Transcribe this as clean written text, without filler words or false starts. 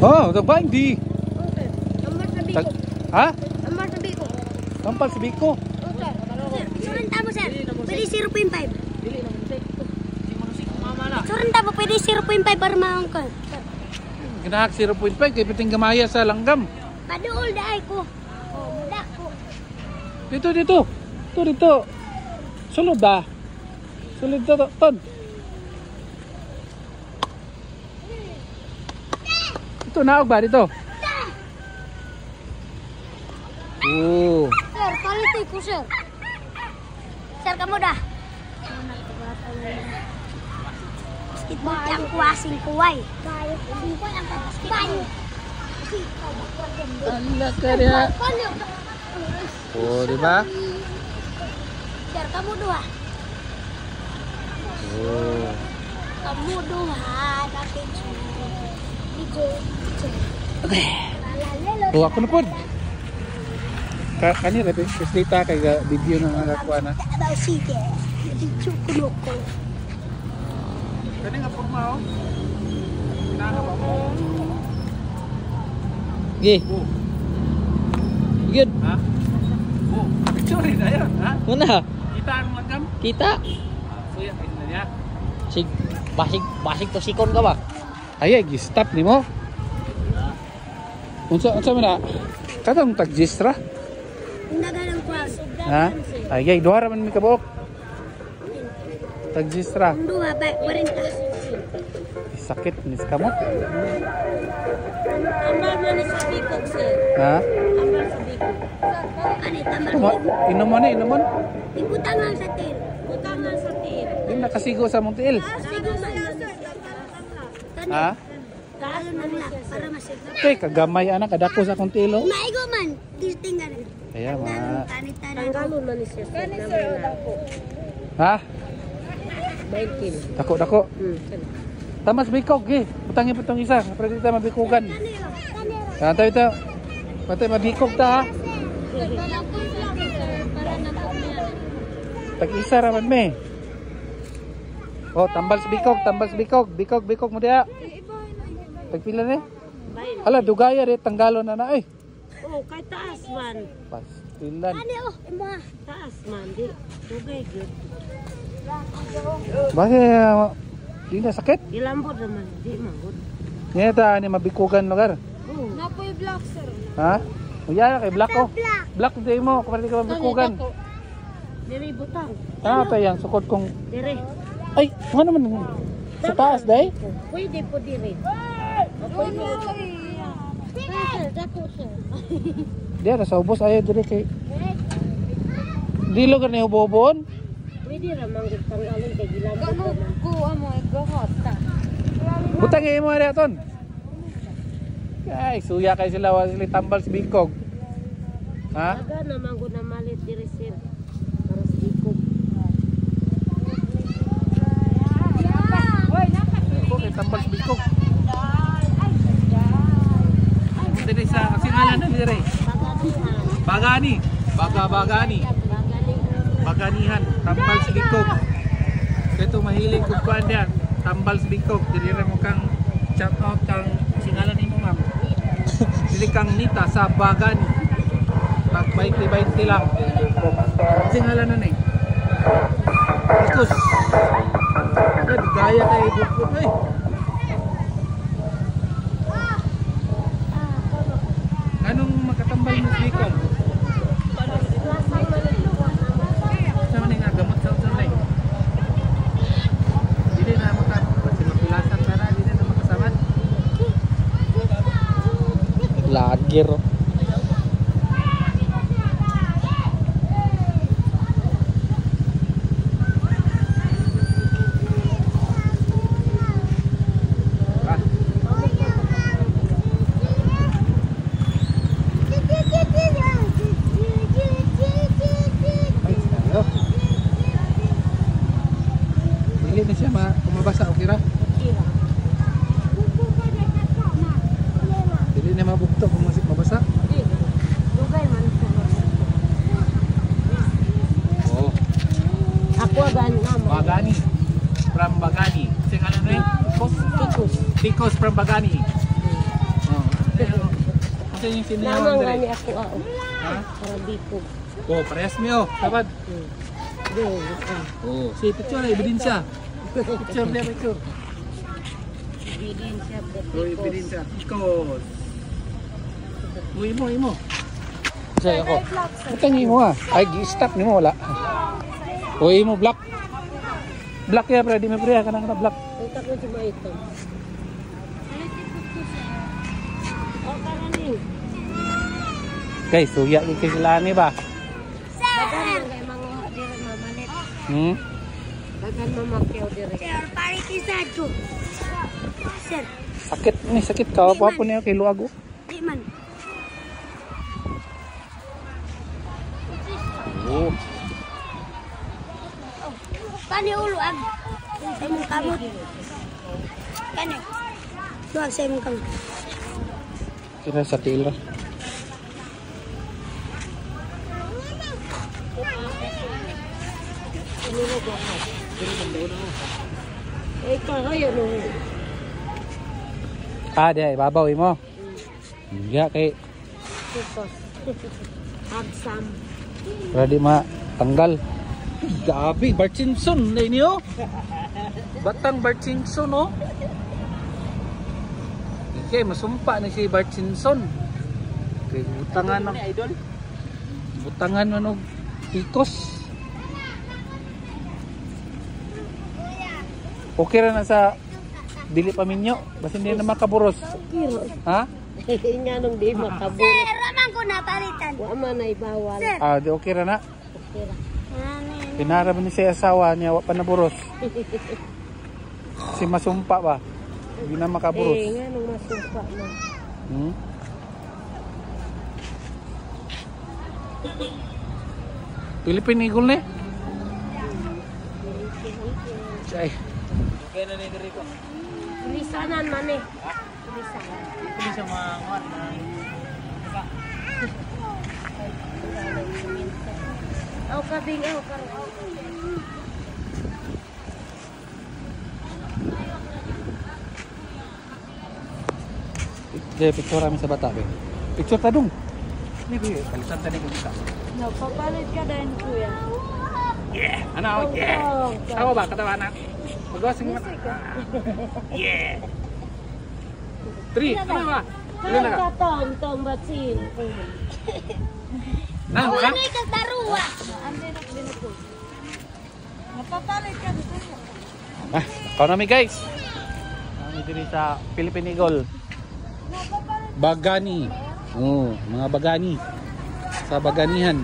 Oh, dagbang di. Tambal sa biko. Ha? Tambal sa biko. Tampal sa biko. Sir, surenta mo sir. Pwede 0.5. Surenta mo pwede 0.5 para maong ka. Ginaak 0.5 kay piting gamaya sa langgam. Paduol daay ko. Oh, muda ko. Dito, dito. Dito, dito. Sulod ba? Sulod dito, ton. Dito, naog ba? Dito. Oh. Sir, quality ko sir. Sir, kamu dah. Basketball yang kuasing kuway. Basketball yang basketball. Allah ka rin. Oh, di ba? Sir, kamu dua. Oh. Kamu dua. Okay. Oh, ako na po. Kanina, pislita kay video na nakakuha na. Daw sige. Video ko ko. Kani nga porma oh. Pinana ba mo? Gi. Good. Ha? Oh, picture rin na yan, ha? Mana? Kita ang langgam? Kita. So yan, ayun na niya. Sig basig to sikon ka ba? Ay, stop ni mo. Unsa mo na? Katong tag-gistra? Nagalang kwas. Ha? Ay, duha ra man mi kabuok. Tag-gistra. Dua ba 40. Sakit ni kamot. Tambal man sa bikog sir. Ha? Tambal sa bikog. Ani tambal. Inomon ni, inomon. Ibutang lang sa til. Butang lang sa til. Di nakasigo sa mong tiil. Sigo man. Ha? Kaalo man na para masiguro. Okay, kagamay anak kadako sa akong tilo. Maigo man. Tingnan. Kaya Tanggalon man siya. Kani sir dako. Ha? 20 kilo. Dako. Tamas bikog gi. Butangi putong isa. Para kita mabikugan. Kanta ito. Patay mabikog ta ha. Tag-isa raman me. Oh, tambal sa bikog. Bikog mo diha. Tagpila ni? Hala, dugaya rin. Tanggalon na na. Ay. Oh, kay taas man. Pastilan. Ani oh, imo taas man di. Dugay gyud. Bakit di na sakit? Ilambot naman, di magud. Ngayon ta ni mabikugan lugar. Oh, napoy black sir. Ha? Uya kay black ko. Black di mo kapag di ka mabikugan. Diri butang. Ah, pa yang sukod kong Diri. ay, ano naman sa taas day? Pwede po diri. Pwede. Sir, dako sir. Di ara sa ubos ayo diri kay dilo ka ni ubobon. Pwede ra manggit tanggalon kay gilambot naman. Ko amo igahot ta. Butang mo ari aton. Ay, suya kay sila wa sila tambal sa bikog. Ha? Aga naman ko na malit diri sir. Para sa bikog. Ako kay tambal sa bikog. Diri sa singalan na diri. Bagani. Baganihan, tambal sa bikog. Ito mahilig ko kuan diyan. Tambal sa bikog. Diri ra mo kang shout out kang singalan nimo ma'am. Dili kang Nita sa Bagani. Tag 20 lang. Singalan na ni. Ikus. Gaya kay bukod ay. Anong makatambal mo sa bikog? Sama ni nga gamot sa usan Dili na mapilasan na na, dili na makasamat. Lager. Dili na siya mabasa, okay ra? Dili na mabukto kung mabasa. Dugay man ko. Oo. Ako agan amo. Bagani. From Bagani. Sing ano na yun? Tikos from Bagani. Oh. sa inyo sinihawan Namang dire? gani ako ao. Ha? Para bikog. Oh, parehas niyo. Sabad. Doon. Oh, si picture na ebidensya. Picture niya, picture. Ebidensya. Oh, ebidensya. Ikos. Imo. Say ako. Butang imo ah. Ay, gi-stop nimo wala. O imo black. Black ya pre, di mo pre kanang black. Ito ko si Maito. Oh, karani. Guys, suya gi kay sila ni ba? Dagan kay mga dire mamalit. Dagan mamakyaw dire. Sir, pare kisado. Sir, Sakit ka apa po niya kay luago. di man. Oh. Kani ulo ag. Sa imong kamot. Kani. Luwag sa imong kamot. Kira sa tila. Eh, kayo no. Ah, di ibabaw imo. Ya kay Sus. Agsam. ready ma tanggal. Gabi Bart Simpson na niyo. Batang Bart Simpson oh. Okay, masumpa na si Bart Simpson. Kay butangan ng idol. Butangan ano ikos. Okay ra na sa dili pa minyo, basta hindi na makaburos. Kiro. Ha? Nga nung di makaburo. Sir, ramang ko na palitan. Wa man ay bawal. Sir. Ah, di okay ra na. Kira. Pinarap ni sa asawa niya wa pa naburos. Si masumpa ba? Hindi na makaburos. Eh, nga nung masumpa na. Hmm? Philippine Eagle ni? Chay. Tulisanan man eh. Tulisanan. Hindi siya manguat na. Aw kabing aw karon. Jay, picture kami sa bata, be. Picture ta dong. Ni be, kalisan tadi ko kita. Nagpapalit ka din kuya. Yeah. Ano? Yeah. Tawa ba? Katawa na. Mag-wasing mo. Yeah. 3. Ano ba? Ano na ka? Tong batsin. Na, ha? Ano yung kagdaruwa? Napapalit ka din. Ah, economy guys. Kami diri sa Philippine Eagle. Bagani. Oh, mga bagani. Sa baganihan.